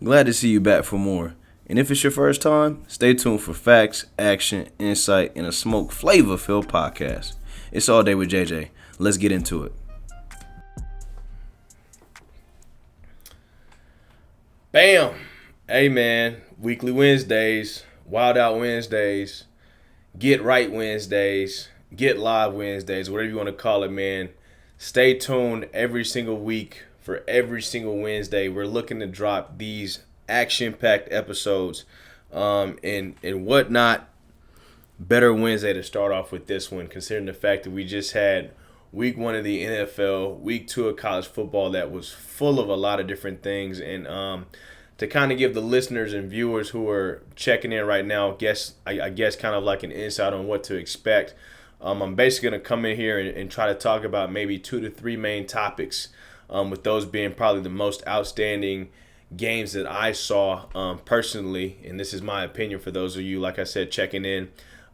Glad to see you back for more. And if it's your first time, stay tuned for facts, action, insight, and a smoke flavor filled podcast. It's all day with JJ. Let's get into it. Bam! Hey man, weekly Wednesdays, Wild Out Wednesdays, Get Right Wednesdays, Get Live Wednesdays, whatever you want to call it, man. Stay tuned every single week for every single Wednesday. We're looking to drop these action-packed episodes. And whatnot, better Wednesday to start off with this one, considering the fact that we just had week one of the NFL, week two of college football that was full of a lot of different things. And to kind of give the listeners and viewers who are checking in right now, I guess kind of like an insight on what to expect. I'm basically going to come in here and try to talk about maybe 2 to 3 main topics, with those being probably the most outstanding games that I saw personally. And this is my opinion for those of you, like I said, checking in,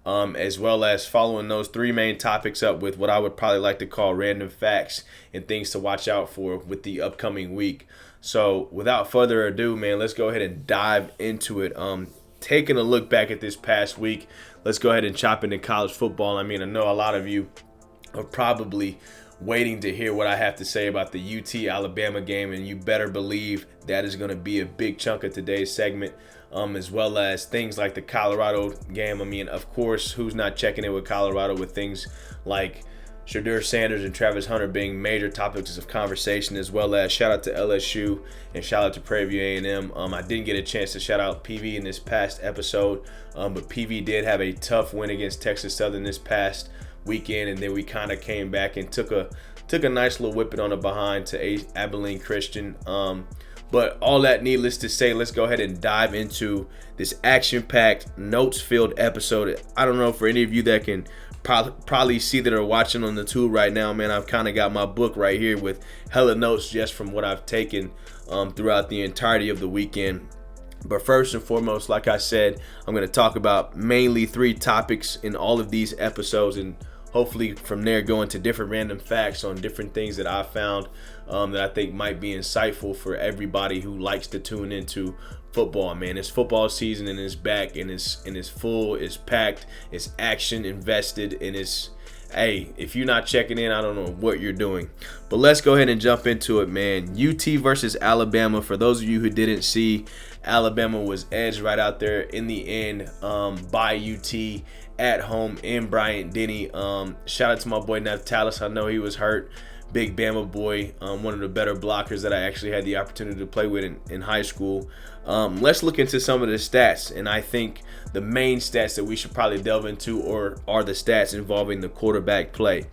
as well as following those 3 main topics up with what I would probably like to call random facts and things to watch out for with the upcoming week. So without further ado, man, let's go ahead and dive into it. Taking a look back at this past week, let's go ahead and chop into college football. I mean, I know a lot of you are probably waiting to hear what I have to say about the UT Alabama game, and you better believe that is going to be a big chunk of today's segment, as well as things like the Colorado game. I mean, of course, who's not checking in with Colorado with things like Shedeur Sanders and Travis Hunter being major topics of conversation, as well as shout out to LSU and shout out to Prairie View A&M. I didn't get a chance to shout out PV in this past episode, but PV did have a tough win against Texas Southern this past weekend, and then we kind of came back and took a nice little whipping on the behind to Abilene Christian. But all that needless to say, let's go ahead and dive into this action-packed, notes-filled episode. I don't know for any of you that can probably see that are watching on the tube right now, man. I've kind of got my book right here with hella notes just from what I've taken throughout the entirety of the weekend. But first and foremost, like I said, I'm going to talk about mainly 3 topics in all of these episodes, and hopefully from there go into different random facts on different things that I found that I think might be insightful for everybody who likes to tune into football, man. It's football season and it's back and it's full, it's packed, it's action invested, and hey, if you're not checking in, I don't know what you're doing. But let's go ahead and jump into it, man. UT versus Alabama. For those of you who didn't see, Alabama was edged right out there in the end by UT at home in Bryant-Denny. Shout out to my boy Natalis. I know he was hurt. Big Bama boy, one of the better blockers that I actually had the opportunity to play with in high school. Let's look into some of the stats, and I think the main stats that we should probably delve into are the stats involving the quarterback play.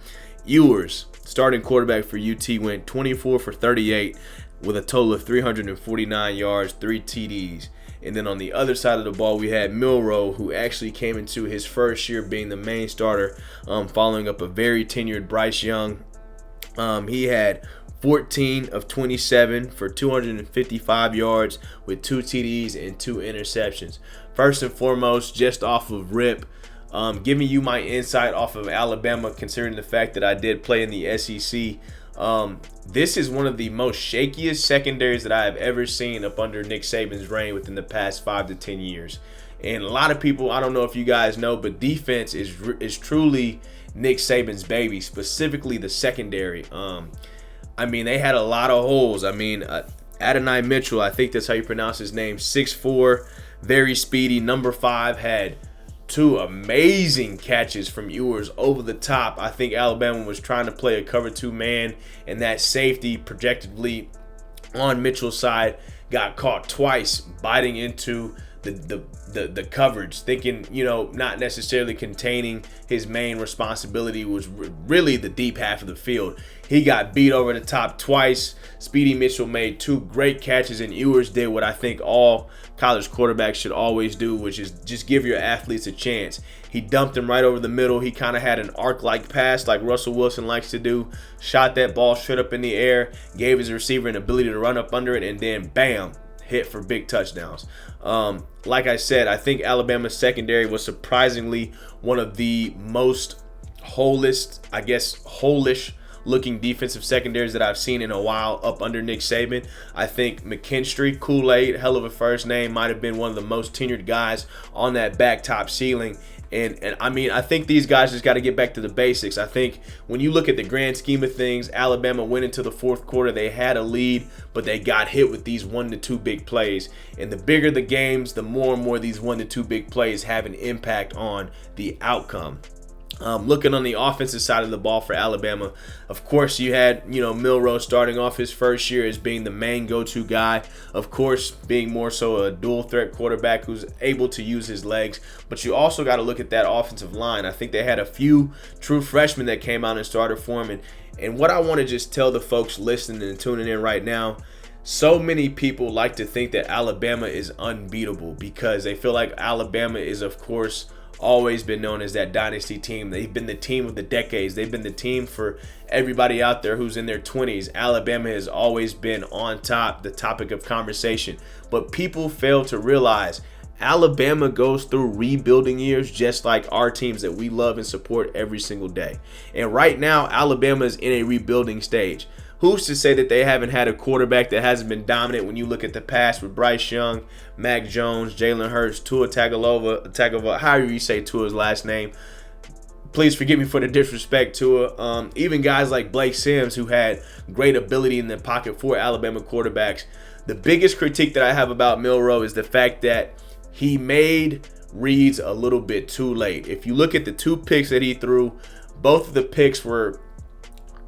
Ewers, starting quarterback for UT, went 24 for 38 with a total of 349 yards, 3 TDs. And then on the other side of the ball, we had Milroe, who actually came into his first year being the main starter, following up a very tenured Bryce Young. He had 14 of 27 for 255 yards with 2 TDs and 2 interceptions. First and foremost, just off of rip, giving you my insight off of Alabama, considering the fact that I did play in the SEC. This is one of the most shakiest secondaries that I have ever seen up under Nick Saban's reign within the past 5 to 10 years. And a lot of people, I don't know if you guys know, but defense is truly Nick Saban's baby, specifically the secondary. I mean, they had a lot of holes. I mean, Adonai Mitchell, I think that's how you pronounce his name, 6'4", very speedy. Number 5 had 2 amazing catches from Ewers over the top. I think Alabama was trying to play a cover 2 man, and that safety projectedly on Mitchell's side got caught twice biting into the coverage, thinking, not necessarily containing his main responsibility was really the deep half of the field. He got beat over the top twice. Speedy Mitchell made 2 great catches, and Ewers did what I think all college quarterbacks should always do, which is just give your athletes a chance. He dumped him right over the middle. He kind of had an arc-like pass like Russell Wilson likes to do. Shot that ball straight up in the air, gave his receiver an ability to run up under it, and then bam, hit for big touchdowns. Like I said, I think Alabama's secondary was surprisingly one of the most holish looking defensive secondaries that I've seen in a while up under Nick Saban. I think McKinstry, Kool-Aid, hell of a first name, might have been one of the most tenured guys on that back top ceiling. And I mean, I think these guys just got to get back to the basics. I think when you look at the grand scheme of things, Alabama went into the fourth quarter. They had a lead, but they got hit with these 1 to 2 big plays. And the bigger the games, the more and more these 1 to 2 big plays have an impact on the outcome. Looking on the offensive side of the ball for Alabama, of course, you had, Milroe starting off his first year as being the main go-to guy. Of course, being more so a dual threat quarterback who's able to use his legs. But you also got to look at that offensive line. I think they had a few true freshmen that came out and started for him. And what I want to just tell the folks listening and tuning in right now, so many people like to think that Alabama is unbeatable because they feel like Alabama is, of course, always been known as that dynasty team. They've been the team of the decades. They've been the team for everybody out there who's in their 20s. Alabama has always been on top, the topic of conversation. But people fail to realize Alabama goes through rebuilding years just like our teams that we love and support every single day. And right now, Alabama is in a rebuilding stage. Who's to say that they haven't had a quarterback that hasn't been dominant when you look at the past with Bryce Young, Mac Jones, Jalen Hurts, Tua Tagovailoa, however you say Tua's last name. Please forgive me for the disrespect, Tua. Even guys like Blake Sims, who had great ability in the pocket for Alabama quarterbacks. The biggest critique that I have about Milroe is the fact that he made reads a little bit too late. If you look at the 2 picks that he threw, both of the picks were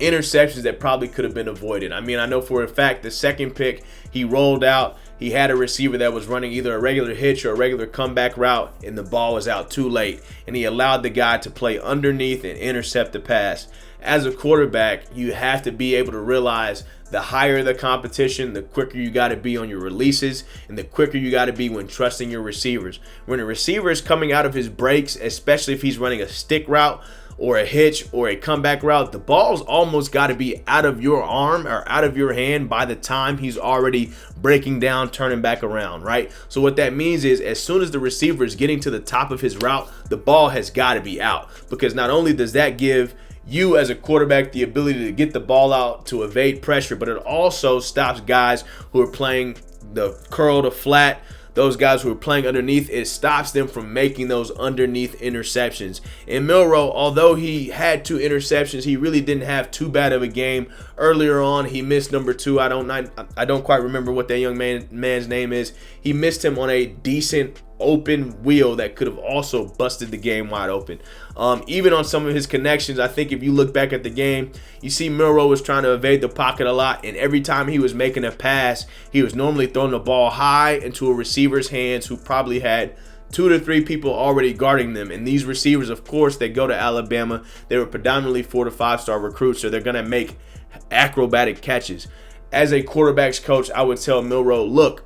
interceptions that probably could have been avoided. I mean, I know for a fact the second pick, he rolled out. He had a receiver that was running either a regular hitch or a regular comeback route, and the ball was out too late. And he allowed the guy to play underneath and intercept the pass. As a quarterback, you have to be able to realize the higher the competition, the quicker you got to be on your releases, and the quicker you got to be when trusting your receivers. When a receiver is coming out of his breaks, especially if he's running a stick route, or a hitch or a comeback route, the ball's almost got to be out of your arm or out of your hand by the time he's already breaking down, turning back around, right? So what that means is as soon as the receiver is getting to the top of his route, the ball has got to be out, because not only does that give you as a quarterback the ability to get the ball out to evade pressure, but it also stops guys who are playing the curl to flat, those guys who are playing underneath. It stops them from making those underneath interceptions. And Milroe, although he had 2 interceptions, he really didn't have too bad of a game. Earlier on, he missed number 2. I don't quite remember what that young man's name is. He missed him on a decent open wheel that could have also busted the game wide open. Even on some of his connections, I think if you look back at the game, you see Milroe was trying to evade the pocket a lot, and every time he was making a pass, he was normally throwing the ball high into a receiver's hands who probably had 2 to 3 people already guarding them. And these receivers, of course, they go to Alabama. They were predominantly 4 to 5 star recruits, so they're going to make acrobatic catches. As a quarterback's coach, I would tell Milroe, look,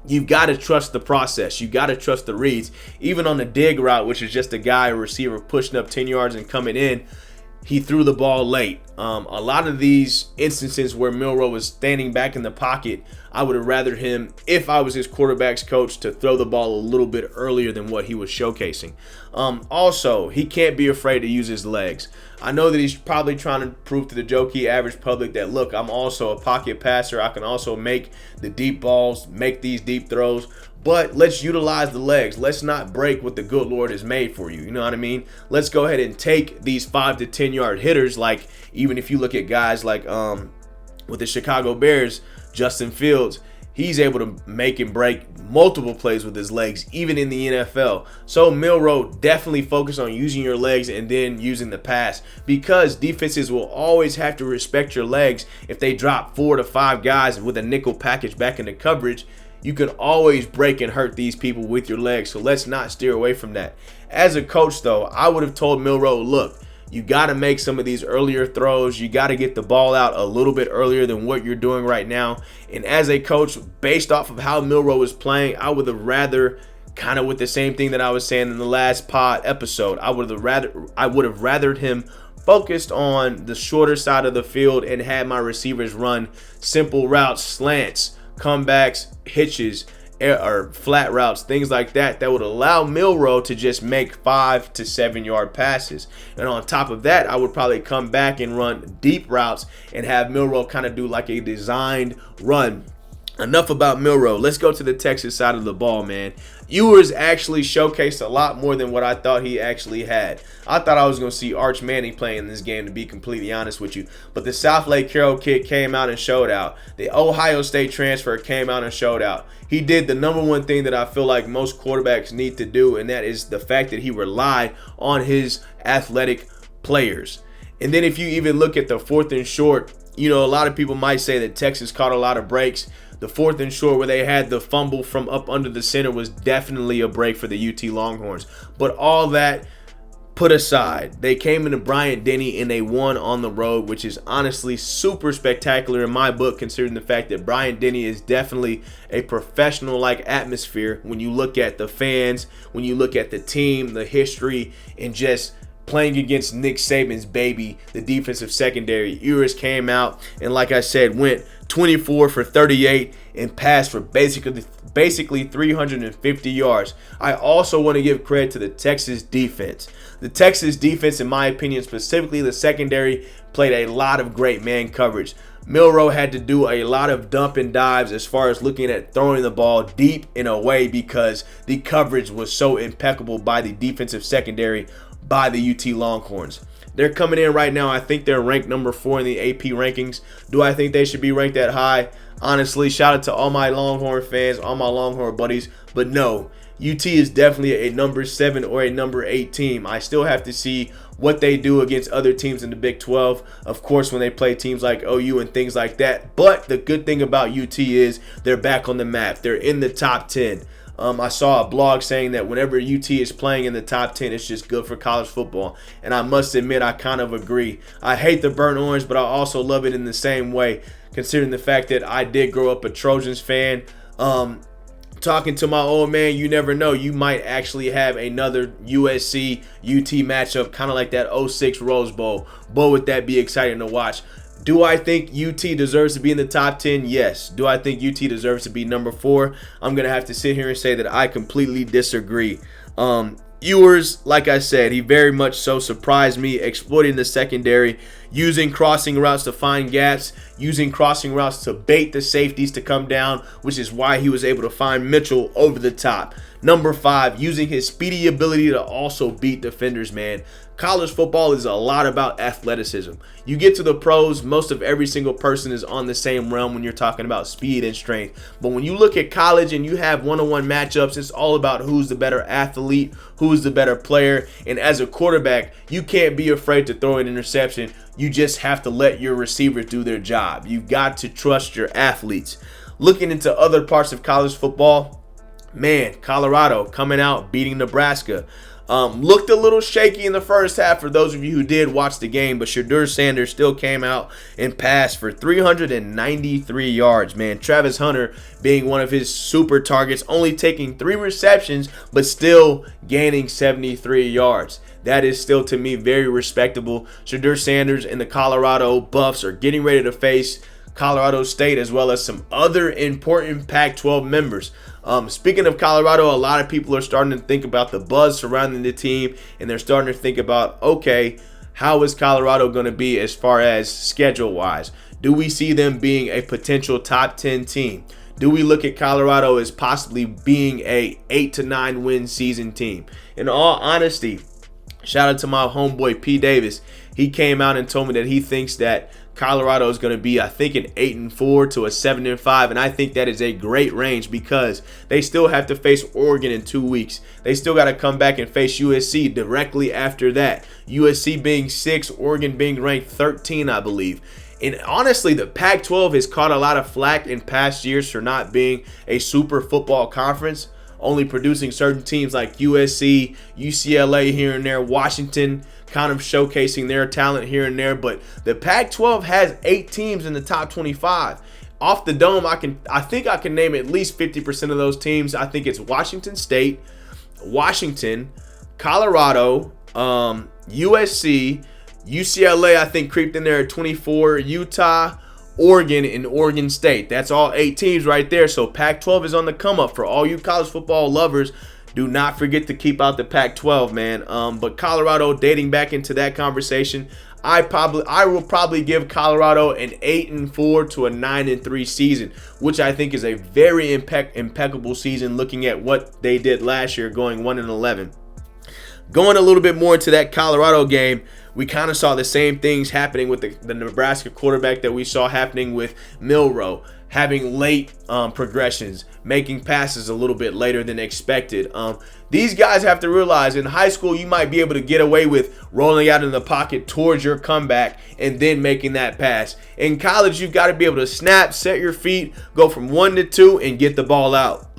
you've got to trust the process. You got to trust the reads. Even on the dig route, which is just a guy, a receiver, pushing up 10 yards and coming in, he threw the ball late. A lot of these instances where Milroe was standing back in the pocket, I would have rathered him, if I was his quarterback's coach, to throw the ball a little bit earlier than what he was showcasing. Also, he can't be afraid to use his legs. I know that he's probably trying to prove to the jokey average public that, look, I'm also a pocket passer. I can also make the deep balls, make these deep throws. But let's utilize the legs. Let's not break what the good Lord has made for you. You know what I mean? Let's go ahead and take these 5 to 10 yard hitters. Like, even if you look at guys like with the Chicago Bears, Justin Fields, he's able to make and break multiple plays with his legs, even in the NFL. So Milroe, definitely focus on using your legs and then using the pass, because defenses will always have to respect your legs. If they drop 4 to 5 guys with a nickel package back into coverage, you can always break and hurt these people with your legs. So let's not steer away from that. As a coach, though, I would have told Milroe, look, you got to make some of these earlier throws. You got to get the ball out a little bit earlier than what you're doing right now. And as a coach, based off of how Milroe is playing, I would have rather, kind of with the same thing that I was saying in the last pod episode, I would have rathered him focused on the shorter side of the field and had my receivers run simple routes, slants, comebacks, hitches, or flat routes, things like that would allow Milroe to just make 5 to 7 yard passes. And on top of that, I would probably come back and run deep routes and have Milroe kind of do like a designed run. Enough about Milroe. Let's go to the Texas side of the ball, man. Ewers actually showcased a lot more than what I thought he actually had. I thought I was going to see Arch Manning playing in this game, to be completely honest with you. But the South Lake Carroll kid came out and showed out. The Ohio State transfer came out and showed out. He did the number one thing that I feel like most quarterbacks need to do, and that is the fact that he relied on his athletic players. And then if you even look at the 4th and short, a lot of people might say that Texas caught a lot of breaks. The 4th and short where they had the fumble from up under the center was definitely a break for the UT Longhorns. But all that put aside, they came into Bryant-Denny and they won on the road, which is honestly super spectacular in my book, considering the fact that Bryant-Denny is definitely a professional-like atmosphere when you look at the fans, when you look at the team, the history, and just playing against Nick Saban's baby, the defensive secondary. Ewers came out and, like I said, went 24 for 38 and passed for basically 350 yards. I also want to give credit to the Texas defense. The Texas defense, in my opinion, specifically the secondary, played a lot of great man coverage. Milroe had to do a lot of dump and dives as far as looking at throwing the ball deep and away because the coverage was so impeccable by the defensive secondary by the UT Longhorns. They're coming in right now. I think they're ranked number 4 in the AP rankings. Do I think they should be ranked that high? Honestly, shout out to all my Longhorn fans, all my Longhorn buddies. But no, UT is definitely a number 7 or a number 8 team. I still have to see what they do against other teams in the Big 12. Of course, when they play teams like OU and things like that. But the good thing about UT is they're back on the map. They're in the top 10. I saw a blog saying that whenever UT is playing in the top 10, it's just good for college football. And I must admit, I kind of agree. I hate the burnt orange, but I also love it in the same way, considering the fact that I did grow up a Trojans fan. Talking to my old man, you never know. You might actually have another USC UT matchup, kind of like that 06 Rose Bowl. Boy, would that be exciting to watch. Do I think UT deserves to be in the top 10? Yes. Do I think UT deserves to be number 4? I'm going to have to sit here and say that I completely disagree. Ewers, like I said, he very much so surprised me, exploiting the secondary, using crossing routes to find gaps, using crossing routes to bait the safeties to come down, which is why he was able to find Mitchell over the top. Number 5, using his speedy ability to also beat defenders, man. College football is a lot about athleticism. You get to the pros, most of every single person is on the same realm when you're talking about speed and strength. But when you look at college and you have one-on-one matchups, it's all about who's the better athlete, who's the better player. And as a quarterback, you can't be afraid to throw an interception. You just have to let your receivers do their job. You've got to trust your athletes. Looking into other parts of college football, man, Colorado coming out, beating Nebraska. Looked a little shaky in the first half for those of you who did watch the game, but Shedeur Sanders still came out and passed for 393 yards, man. Travis Hunter being one of his super targets, only taking 3 receptions, but still gaining 73 yards. That is still, to me, very respectable. Shedeur Sanders and the Colorado Buffs are getting ready to face Colorado State as well as some other important Pac-12 members. Speaking of Colorado, a lot of people are starting to think about the buzz surrounding the team, and they're starting to think about, okay, how is Colorado going to be as far as schedule-wise? Do we see them being a potential top 10 team? Do we look at Colorado as possibly being a 8 to 9 win season team? In all honesty, shout out to my homeboy P. Davis. He came out and told me that he thinks that Colorado is going to be, I think, an 8-4 to a 7-5, and I think that is a great range because they still have to face Oregon in 2 weeks. They still got to come back and face USC directly after that. USC being 6, Oregon being ranked 13, I believe. And honestly, the Pac-12 has caught a lot of flack in past years for not being a super football conference, only producing certain teams like USC, UCLA here and there, Washington kind of showcasing their talent here and there. But the Pac-12 has 8 teams in the top 25. Off the dome, I think I can name at least 50% of those teams. I think it's Washington State, Washington, Colorado, USC, UCLA I think creeped in there at 24, Utah, Oregon, and Oregon State. That's all 8 teams right there. So Pac-12 is on the come up for all you college football lovers. Do not forget to keep out the Pac-12, man. But Colorado, dating back into that conversation, I will probably give Colorado an 8-4 to a 9-3 season, which I think is a very impeccable season looking at what they did last year, going 1-11. Going a little bit more into that Colorado game, we kind of saw the same things happening with the Nebraska quarterback that we saw happening with Milroe, having late progressions, making passes a little bit later than expected. These guys have to realize in high school you might be able to get away with rolling out in the pocket towards your comeback and then making that pass. In college, you've got to be able to snap, set your feet, go from 1 to 2, and get the ball out.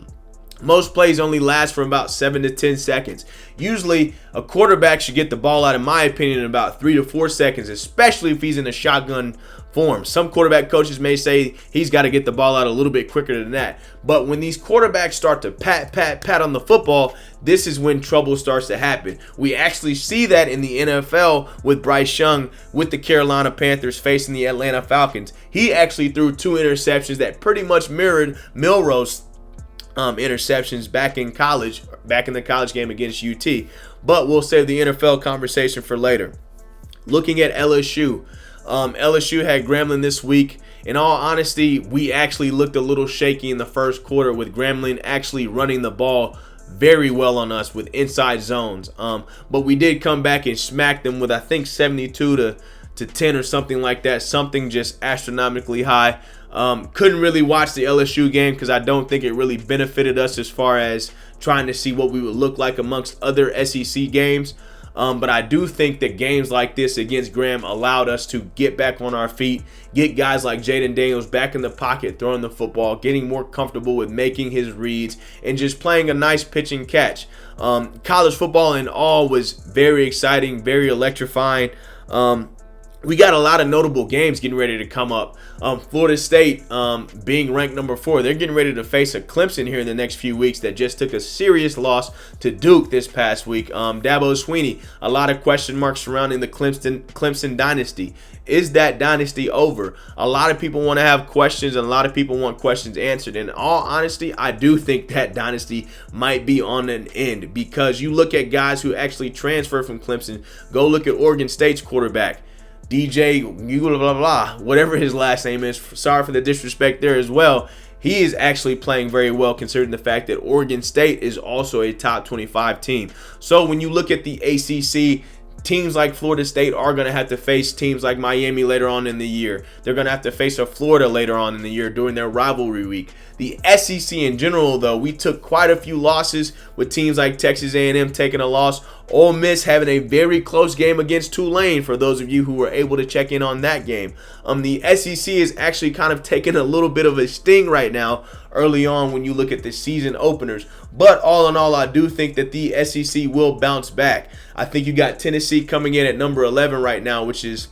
Most plays only last for about 7 to 10 seconds. Usually, a quarterback should get the ball out, in my opinion, in about 3 to 4 seconds, especially if he's in a shotgun form. Some quarterback coaches may say he's got to get the ball out a little bit quicker than that. But when these quarterbacks start to pat on the football, this is when trouble starts to happen. We actually see that in the NFL with Bryce Young with the Carolina Panthers facing the Atlanta Falcons. He actually threw 2 interceptions that pretty much mirrored Milroe's interceptions back in the college game against UT. But we'll save the NFL conversation for later. Looking at LSU, LSU had Grambling this week. In all honesty, we actually looked a little shaky in the first quarter with Grambling actually running the ball very well on us with inside zones. But we did come back and smack them with, I think, 72 to 10 or something like that. Something just astronomically high. Couldn't really watch the LSU game because I don't think it really benefited us as far as trying to see what we would look like amongst other SEC games. But I do think that games like this against Graham allowed us to get back on our feet, get guys like Jaden Daniels back in the pocket throwing the football, getting more comfortable with making his reads, and just playing a nice pitch and catch. College football in all was very exciting, very electrifying. We got a lot of notable games getting ready to come up. Florida State being ranked number 4. They're getting ready to face a Clemson here in the next few weeks that just took a serious loss to Duke this past week. Dabo Swinney, a lot of question marks surrounding the Clemson dynasty. Is that dynasty over? A lot of people want to have questions and a lot of people want questions answered. In all honesty, I do think that dynasty might be on an end because you look at guys who actually transferred from Clemson. Go look at Oregon State's quarterback. DJ, blah, blah, blah, whatever his last name is. Sorry for the disrespect there as well. He is actually playing very well considering the fact that Oregon State is also a top 25 team. So when you look at the ACC, teams like Florida State are going to have to face teams like Miami later on in the year. They're going to have to face a Florida later on in the year during their rivalry week. The SEC in general, though, we took quite a few losses with teams like Texas A&M taking a loss. Ole Miss having a very close game against Tulane for those of you who were able to check in on that game. The SEC is actually kind of taking a little bit of a sting right now early on when you look at the season openers. But all in all, I do think that the SEC will bounce back. I think you got Tennessee coming in at number 11 right now, which is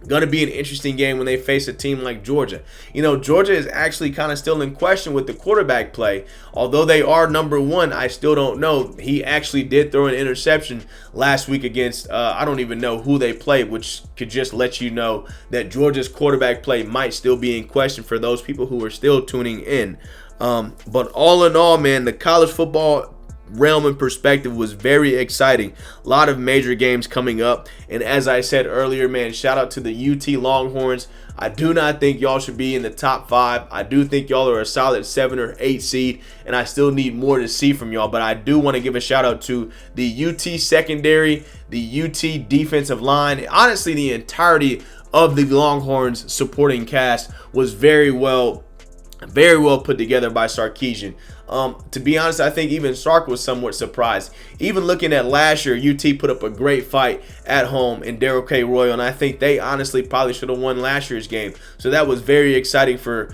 going to be an interesting game when they face a team like Georgia. You know, Georgia is actually kind of still in question with the quarterback play. Although they are number 1, I still don't know. He actually did throw an interception last week against, I don't even know who they played, which could just let you know that Georgia's quarterback play might still be in question for those people who are still tuning in. But all in all, man, the college football realm and perspective was very exciting. A lot of major games coming up, and as I said earlier, man, shout out to the UT Longhorns. I do not think y'all should be in the top 5. I do think y'all are a solid 7 or 8 seed, and I still need more to see from y'all. But I do want to give a shout out to the UT secondary, the UT defensive line. Honestly, the entirety of the Longhorns supporting cast was very well put together by Sarkisian. To be honest, I think even Sark was somewhat surprised. Even looking at last year, UT put up a great fight at home in Darrell K. Royal, and I think they honestly probably should have won last year's game. So that was very exciting for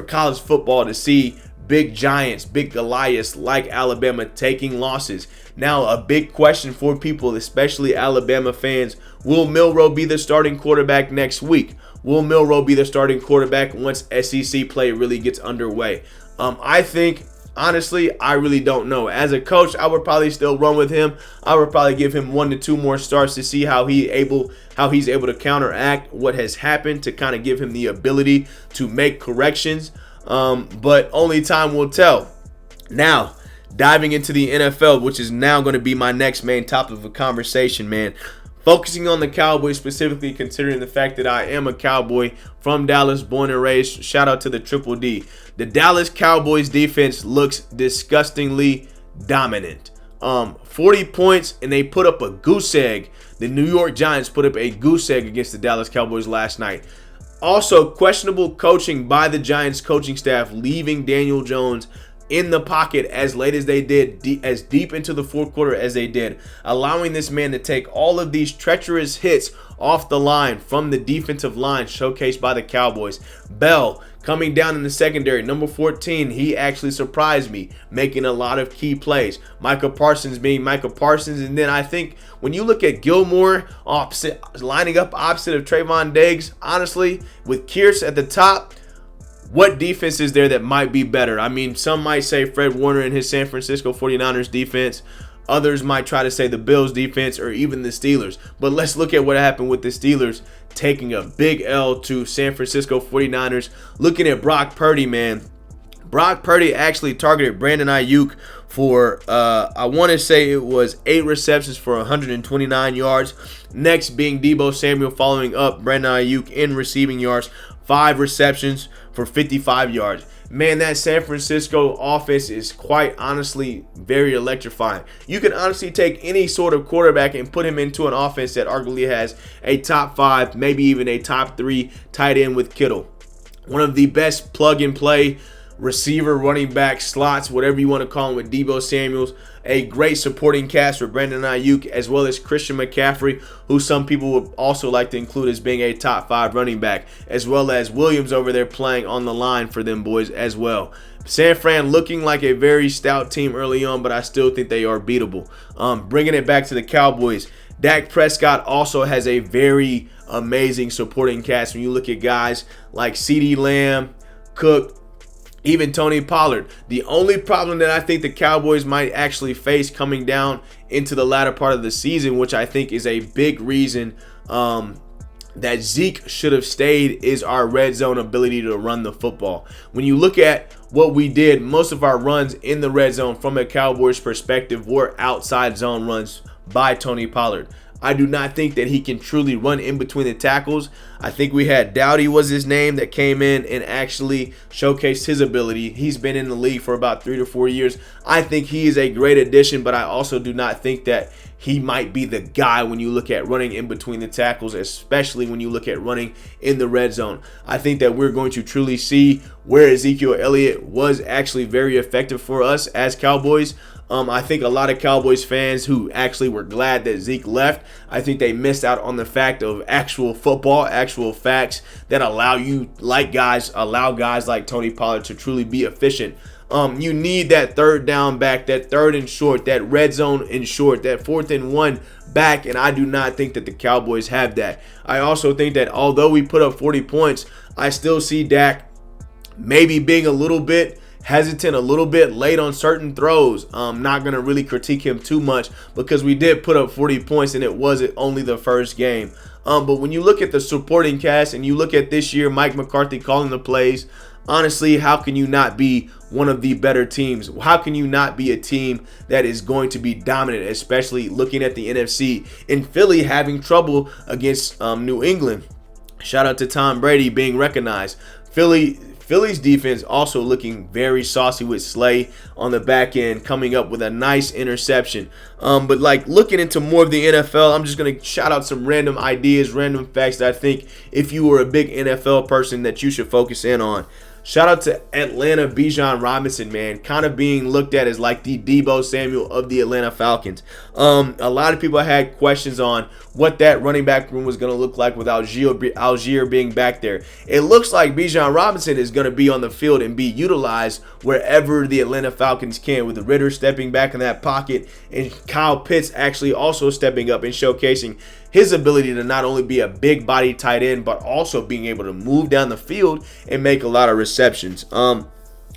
college football to see big giants, big Goliaths like Alabama taking losses. Now, a big question for people, especially Alabama fans, will Milroe be the starting quarterback next week? Will Milroe be the starting quarterback once SEC play really gets underway? I think honestly, I really don't know. As a coach, I would probably still run with him. I would probably give him 1 to 2 more starts to see how he's able to counteract what has happened, to kind of give him the ability to make corrections. But only time will tell. Now, diving into the NFL, which is now going to be my next main topic of conversation, man. Focusing on the Cowboys specifically, considering the fact that I am a Cowboy from Dallas, born and raised. Shout out to the Triple D. The Dallas Cowboys defense looks disgustingly dominant. 40 points, and they put up a goose egg. The New York Giants put up a goose egg against the Dallas Cowboys last night. Also, questionable coaching by the Giants coaching staff, leaving Daniel Jones in the pocket as late as they did, as deep into the fourth quarter as they did, allowing this man to take all of these treacherous hits off the line from the defensive line showcased by the Cowboys. Bell coming down in the secondary, number 14, he actually surprised me, making a lot of key plays. Micah Parsons being Micah Parsons, and then I think when you look at Gilmore lining up opposite of Trayvon Diggs, honestly, with Kearse at the top, what defense is there that might be better? I mean, some might say Fred Warner and his San Francisco 49ers defense. Others might try to say the Bills defense or even the Steelers. But let's look at what happened with the Steelers taking a big L to San Francisco 49ers. Looking at Brock Purdy, man. Brock Purdy actually targeted Brandon Ayuk for, I want to say it was 8 receptions for 129 yards. Next being Deebo Samuel following up Brandon Ayuk in receiving yards. 5 receptions for 55 yards. Man, that San Francisco offense is quite honestly very electrifying. You can honestly take any sort of quarterback and put him into an offense that arguably has a top 5, maybe even a top 3 tight end with Kittle. One of the best plug-and-play receiver, running back, slots, whatever you want to call him, with Deebo Samuels. A great supporting cast for Brandon Ayuk, as well as Christian McCaffrey, who some people would also like to include as being a top 5 running back, as well as Williams over there playing on the line for them boys as well. San Fran looking like a very stout team early on, but I still think they are beatable. Bringing it back to the Cowboys, Dak Prescott also has a very amazing supporting cast. When you look at guys like CeeDee Lamb, Cook, even Tony Pollard. The only problem that I think the Cowboys might actually face coming down into the latter part of the season, which I think is a big reason that Zeke should have stayed, is our red zone ability to run the football. When you look at what we did, most of our runs in the red zone from a Cowboys perspective were outside zone runs by Tony Pollard. I do not think that he can truly run in between the tackles. I think we had Dowdy was his name that came in and actually showcased his ability. He's been in the league for about 3 to 4 years. I think he is a great addition, but I also do not think that he might be the guy when you look at running in between the tackles, especially when you look at running in the red zone. I think that we're going to truly see where Ezekiel Elliott was actually very effective for us as Cowboys. I think a lot of Cowboys fans who actually were glad that Zeke left, I think they missed out on the fact of actual football, actual facts that allow guys like Tony Pollard to truly be efficient. You need that third down back, that third and short, that red zone and short, that 4th and 1 back, and I do not think that the Cowboys have that. I also think that although we put up 40 points, I still see Dak maybe being a little bit hesitant, a little bit late on certain throws. I'm not going to really critique him too much because we did put up 40 points and it wasn't only the first game. But when you look at the supporting cast and you look at this year, Mike McCarthy calling the plays, honestly, how can you not be one of the better teams? How can you not be a team that is going to be dominant, especially looking at the NFC? In Philly having trouble against New England. Shout out to Tom Brady being recognized. Philly's defense also looking very saucy with Slay on the back end, coming up with a nice interception. But like looking into more of the NFL, I'm just going to shout out some random ideas, random facts that I think if you were a big NFL person that you should focus in on. Shout out to Atlanta Bijan Robinson, man. Kind of being looked at as like the Deebo Samuel of the Atlanta Falcons. A lot of people had questions on what that running back room was going to look like with Algier being back there. It looks like Bijan Robinson is going to be on the field and be utilized wherever the Atlanta Falcons can, with the Ritter stepping back in that pocket and Kyle Pitts actually also stepping up and showcasing his ability to not only be a big body tight end, but also being able to move down the field and make a lot of receptions.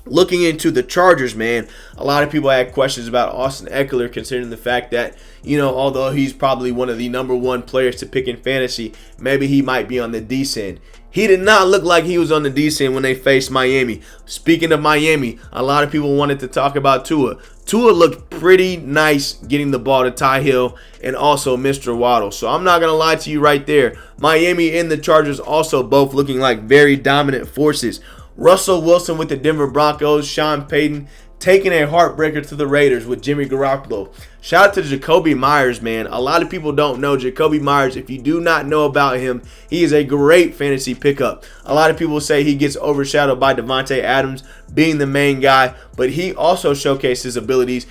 Looking into the Chargers, man, a lot of people had questions about Austin Eckler, considering the fact that, although he's probably one of the number one players to pick in fantasy, maybe he might be on the descent. He did not look like he was on the descent when they faced Miami. Speaking of Miami, a lot of people wanted to talk about Tua. Tua looked pretty nice getting the ball to Ty Hill and also Mr. Waddle. So I'm not going to lie to you right there. Miami and the Chargers also both looking like very dominant forces. Russell Wilson with the Denver Broncos, Sean Payton taking a heartbreaker to the Raiders with Jimmy Garoppolo. Shout out to Jacoby Myers, man. A lot of people don't know Jacoby Myers. If you do not know about him, he is a great fantasy pickup. A lot of people say he gets overshadowed by Devontae Adams being the main guy, but he also showcased his abilities.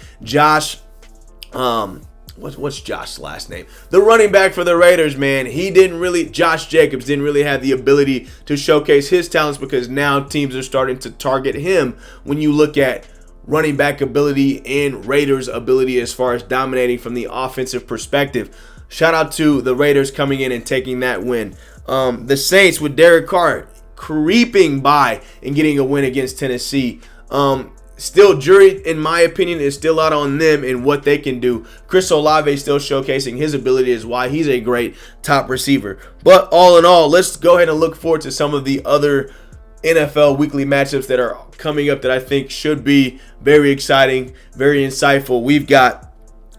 What's Josh's last name? The running back for the Raiders, man. Josh Jacobs didn't really have the ability to showcase his talents because now teams are starting to target him when you look at running back ability and Raiders ability as far as dominating from the offensive perspective. Shout out to the Raiders coming in and taking that win. The Saints with Derek Carr creeping by and getting a win against Tennessee. Still, jury, in my opinion, is still out on them and what they can do. Chris Olave still showcasing his ability is why he's a great top receiver. But all in all, let's go ahead and look forward to some of the other NFL weekly matchups that are coming up that I think should be very exciting, very insightful. We've got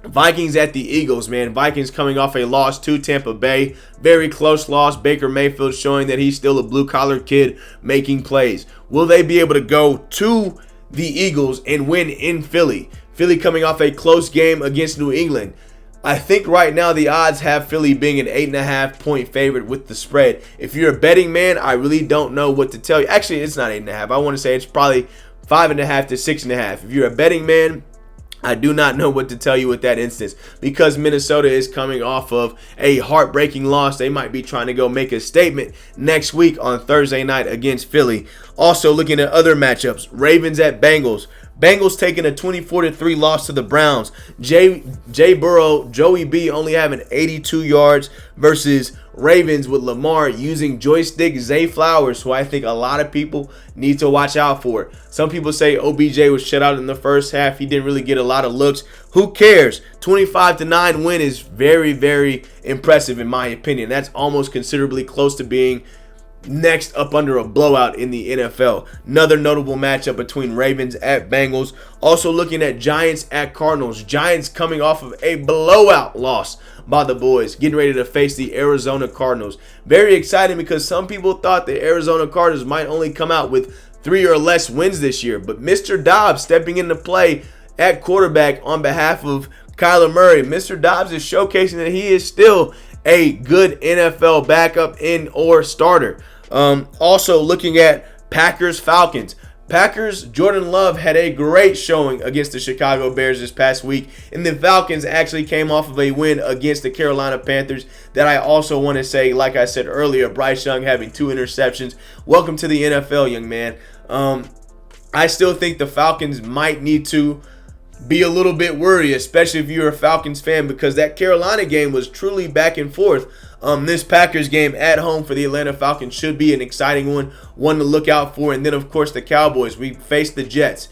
Vikings at the Eagles, man. Vikings coming off a loss to Tampa Bay. Very close loss. Baker Mayfield showing that he's still a blue-collar kid making plays. Will they be able to go to the Eagles and win in Philly? Philly coming off a close game against New England. I think right now the odds have Philly being an 8.5 point favorite with the spread. If you're a betting man, I really don't know what to tell you. Actually, it's not 8.5. I want to say it's probably 5.5 to 6.5. If you're a betting man, I do not know what to tell you with that instance because Minnesota is coming off of a heartbreaking loss. They might be trying to go make a statement next week on Thursday night against Philly. Also looking at other matchups, Ravens at Bengals. Bengals taking a 24-3 loss to the Browns. Jay Burrow, Joey B only having 82 yards versus Ravens with Lamar using joystick Zay Flowers, who I think a lot of people need to watch out for. Some people say OBJ was shut out in the first half. He didn't really get a lot of looks. Who cares? 25-9 win is very, very impressive in my opinion. That's almost considerably close to being next up under a blowout in the NFL. Another notable matchup between Ravens at Bengals. Also looking at Giants at Cardinals. Giants coming off of a blowout loss by the boys, getting ready to face the Arizona Cardinals. Very exciting because some people thought the Arizona Cardinals might only come out with 3 or less wins this year. But Mr. Dobbs stepping into play at quarterback on behalf of Kyler Murray. Mr. Dobbs is showcasing that he is still a good NFL backup and or starter. Also looking at Packers-Falcons. Packers, Jordan Love had a great showing against the Chicago Bears this past week. And the Falcons actually came off of a win against the Carolina Panthers that I also want to say, like I said earlier, Bryce Young having 2 interceptions. Welcome to the NFL, young man. I still think the Falcons might need to be a little bit worried, especially if you're a Falcons fan, because that Carolina game was truly back and forth. This Packers game at home for the Atlanta Falcons should be an exciting one to look out for. And then, of course, the Cowboys. We face the Jets.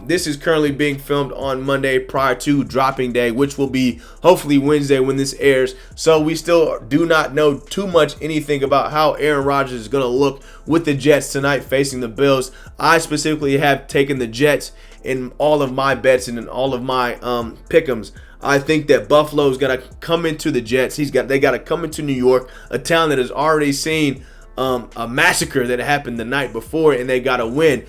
This is currently being filmed on Monday prior to dropping day, which will be hopefully Wednesday when this airs. So we still do not know too much anything about how Aaron Rodgers is going to look with the Jets tonight facing the Bills. I specifically have taken the Jets in all of my bets and in all of my pick'ems. I think that Buffalo's got to come into the Jets. They got to come into New York, a town that has already seen a massacre that happened the night before, and they got to win.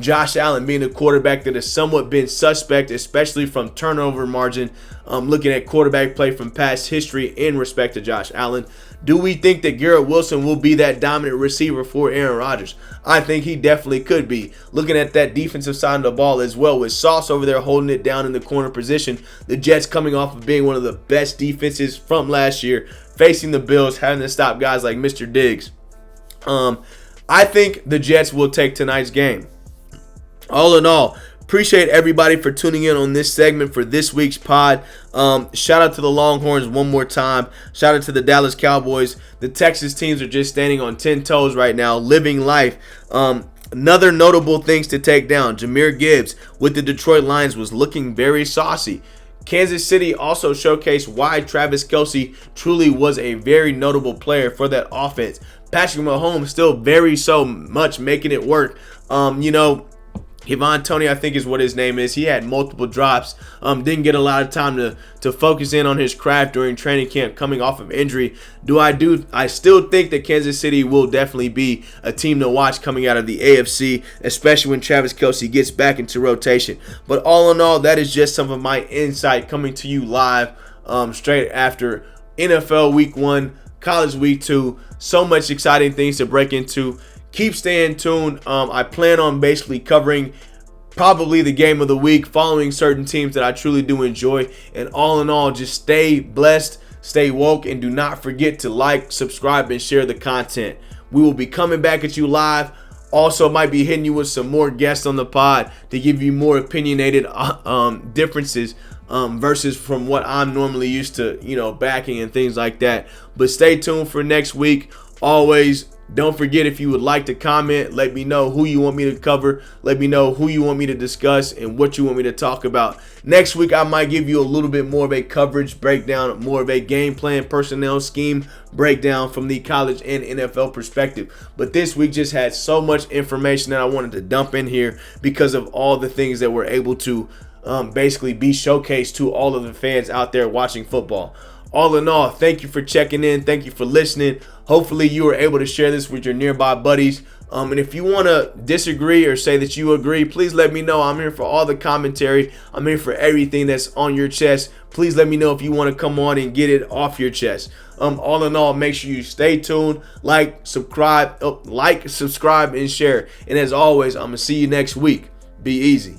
Josh Allen being a quarterback that has somewhat been suspect, especially from turnover margin. Looking at quarterback play from past history in respect to Josh Allen. Do we think that Garrett Wilson will be that dominant receiver for Aaron Rodgers? I think he definitely could be. Looking at that defensive side of the ball as well, with Sauce over there holding it down in the corner position. The Jets coming off of being one of the best defenses from last year, facing the Bills, having to stop guys like Mr. Diggs. I think the Jets will take tonight's game. All in all, appreciate everybody for tuning in on this segment for this week's pod. Shout out to the Longhorns one more time. Shout out to the Dallas Cowboys. The Texas teams are just standing on 10 toes right now, living life. Another notable things to take down, Jahmyr Gibbs with the Detroit Lions was looking very saucy. Kansas City also showcased why Travis Kelce truly was a very notable player for that offense. Patrick Mahomes still very so much making it work. Yvonne Tony, I think is what his name is. He had multiple drops. Didn't get a lot of time to focus in on his craft during training camp coming off of injury. I still think that Kansas City will definitely be a team to watch coming out of the AFC, especially when Travis Kelce gets back into rotation. But all in all, that is just some of my insight coming to you live straight after NFL Week 1, College Week 2. So much exciting things to break into. Keep staying tuned. I plan on basically covering probably the game of the week, following certain teams that I truly do enjoy. And all in all, just stay blessed, stay woke, and do not forget to like, subscribe, and share the content. We will be coming back at you live. Also, might be hitting you with some more guests on the pod to give you more opinionated differences versus from what I'm normally used to, backing and things like that. But stay tuned for next week. Always, don't forget, if you would like to comment, let me know who you want me to cover. Let me know who you want me to discuss and what you want me to talk about. Next week, I might give you a little bit more of a coverage breakdown, more of a game plan, personnel scheme breakdown from the college and NFL perspective. But this week just had so much information that I wanted to dump in here because of all the things that were able to basically be showcased to all of the fans out there watching football. All in all, thank you for checking in. Thank you for listening. Hopefully you were able to share this with your nearby buddies. And if you want to disagree or say that you agree, please let me know. I'm here for all the commentary. I'm here for everything that's on your chest. Please let me know if you want to come on and get it off your chest. All in all, make sure you stay tuned, subscribe, and share. And as always, I'm going to see you next week. Be easy.